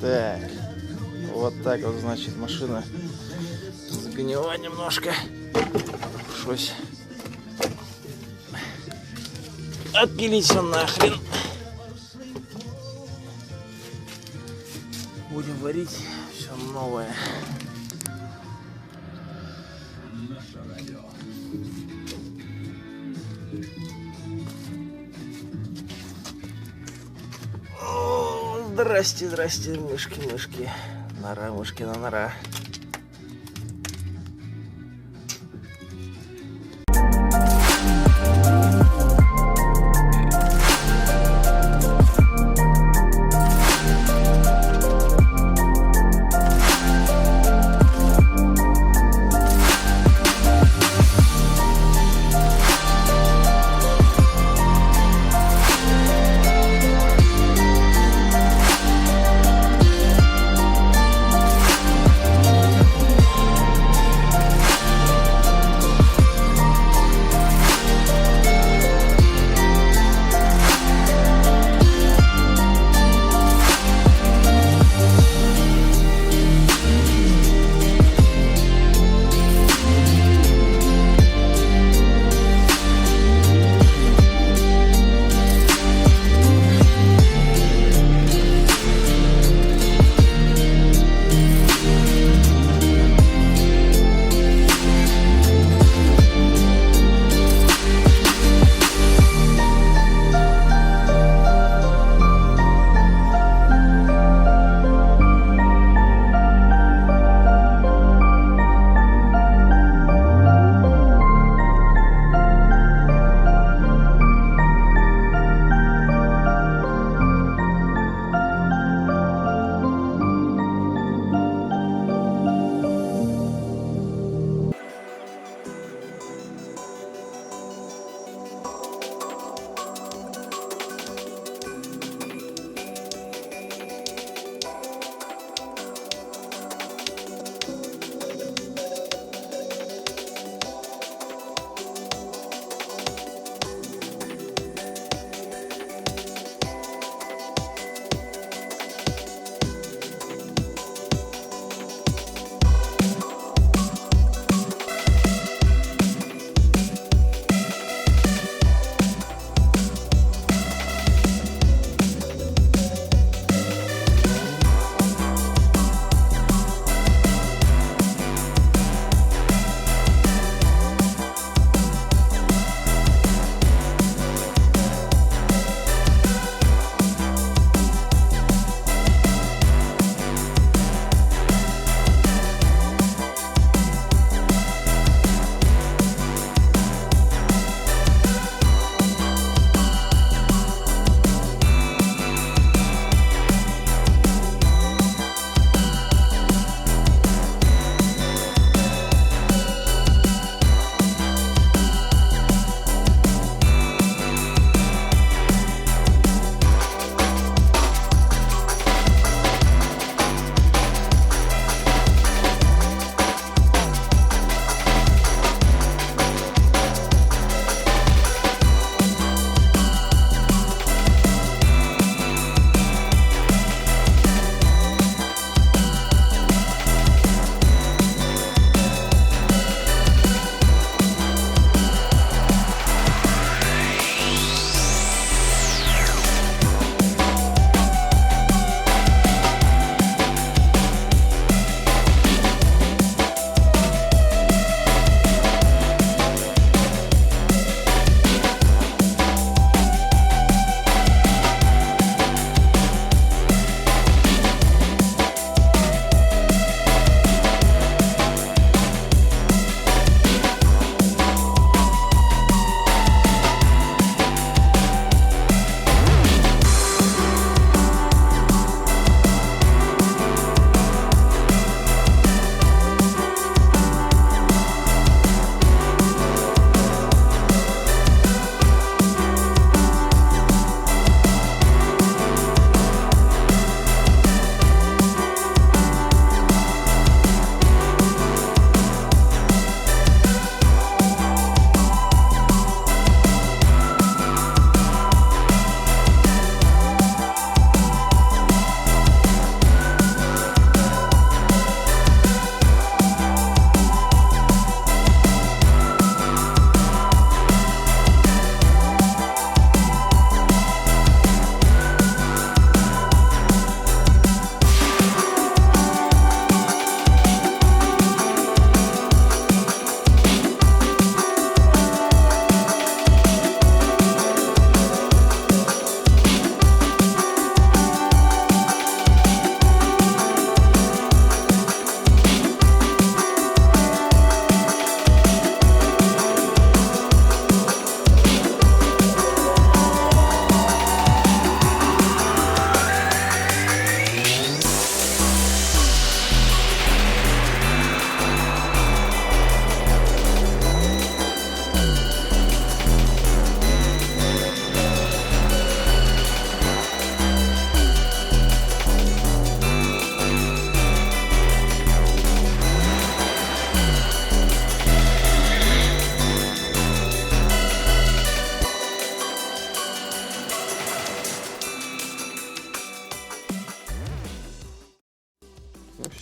Так, вот так вот, значит, машина сгнила немножко. Пришлось отпилить все нахрен. Будем варить все новое. Здрасте, здрасте, мышки, мышки. Нора, мышкина нора.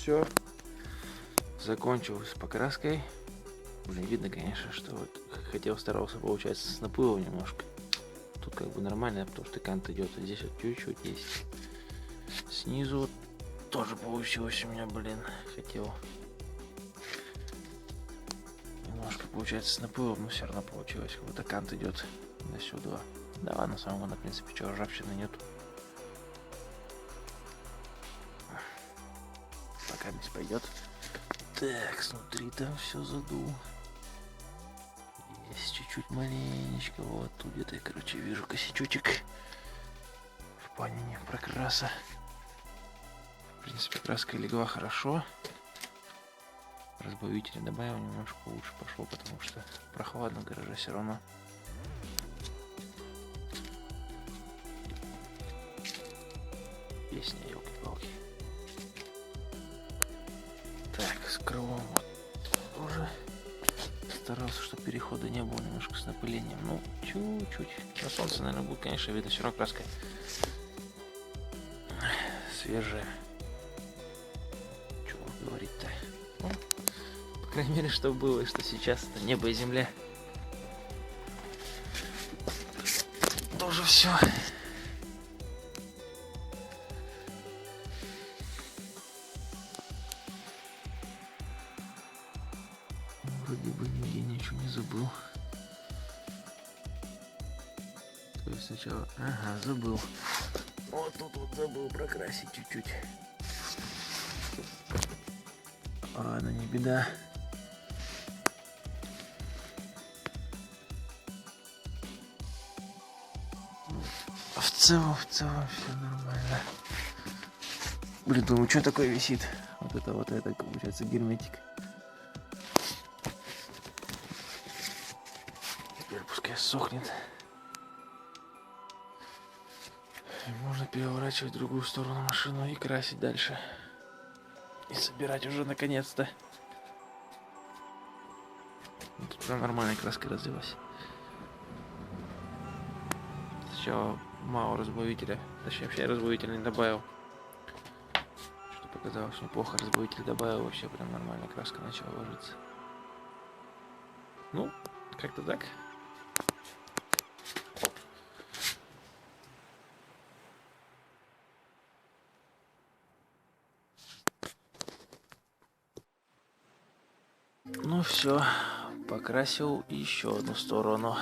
все. Закончил с покраской. Блин, видно, конечно, что вот старался, получается, с наплывом немножко. Тут как бы нормально, потому что кант идет. А здесь вот чуть-чуть есть. Снизу вот тоже получилось у меня, блин, хотел. Немножко получается с наплывом, но все равно получилось. Как будто кант идет до сюда. Да ладно, самого, в принципе, чего, ржавчины нету. Пока здесь пойдет. Так, снутри там все задул. Есть чуть-чуть маленечко. Вот тут где-то я, короче, вижу косячочек в плане прокраса. В принципе, краска легла хорошо. Разбавитель добавил, немножко лучше пошло, потому что прохладно в гараже все равно. Песня, елки-палки. Так, с крылом вот уже старался, чтобы перехода не было, немножко с напылением. Ну, чуть-чуть. На солнце, наверное, будет, конечно, видно, все равно краска свежая. Чего говорить-то? Ну, по крайней мере, что было и что сейчас, это небо и земля. Тоже все. Вроде бы нигде ничего не забыл. То есть сначала... Ага, забыл. Вот тут вот забыл прокрасить чуть-чуть. Ладно, не беда. В целом все нормально. Блин, думаю, что такое висит? Вот это, получается, герметик. Теперь пускай сохнет. И можно переворачивать в другую сторону машину и красить дальше. И собирать уже наконец-то. Тут прям нормальная краска разлилась. Сначала мало разбавителя. Точнее, вообще разбавителя не добавил. Что показалось неплохо. Разбавитель добавил, вообще прям нормальная краска начала ложиться. Ну, как-то так. Ну все, покрасил еще одну сторону.